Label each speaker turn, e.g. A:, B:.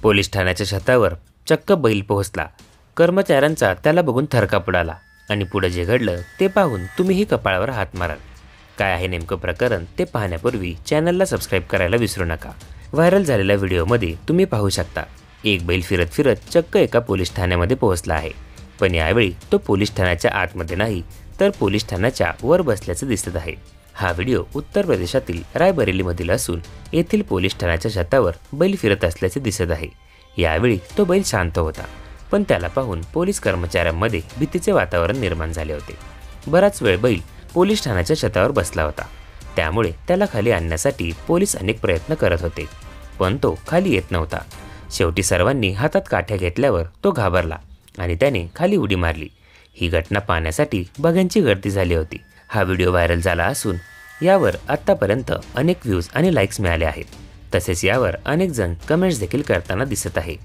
A: Police ठाण्याच्या छतावर चक्क बैल पोहोचला। कर्मचाऱ्यांचा त्याला बघून थरकाप उडाला आणि पुढे जे घडलं ते पाहून तुम्हीही कपाळावर हात माराल। काय आहे नेमकं प्रकरण ते पाहण्यापूर्वी चॅनलला सबस्क्राईब करायला विसरू नका। व्हायरल झालेल्या व्हिडिओमध्ये तुम्ही पाहू शकता एक बैल फिरत फिरत चक्क एका पोलीस ठाण्यामध्ये पोहोचला आहे। पण यावेळी तो पोलीस ठाण्याच्या आतमध्ये नाही तर पोलीस ठाण्याच्या वर बसल्याचं दिसत आहे। हा व्हिडिओ उत्तर प्रदेशातील रायबरेलीमधील असून येथील पोलीस ठाण्याच्या छतावर बैल फिरत असल्याचे दिसत आहे। यावेळी तो बैल शांत होता, पण त्याला पाहून पोलीस कर्मचाऱ्यांमध्ये भीतीचे वातावरण निर्माण झाले होते। बराच वेळ बैल पोलीस ठाण्याच्या छतावर बसला होता, त्यामुळे त्याला खाली आणण्यासाठी पोलीस अनेक प्रयत्न करत होते, पण तो खाली येत नव्हता। शेवटी सर्वांनी हातात काठ्या घेतल्यावर तो घाबरला आणि त्याने खाली उडी मारली। ही घटना पाहण्यासाठी बघ्यांची गर्दी झाली होती। हा व्हिडिओ व्हायरल झाला असून यावर आत्तापर्यंत अनेक व्ह्यूज आणि लाईक्स मिळाले आहेत। तसेच यावर अनेक जण कमेंट्स देखील करताना दिसत आहे।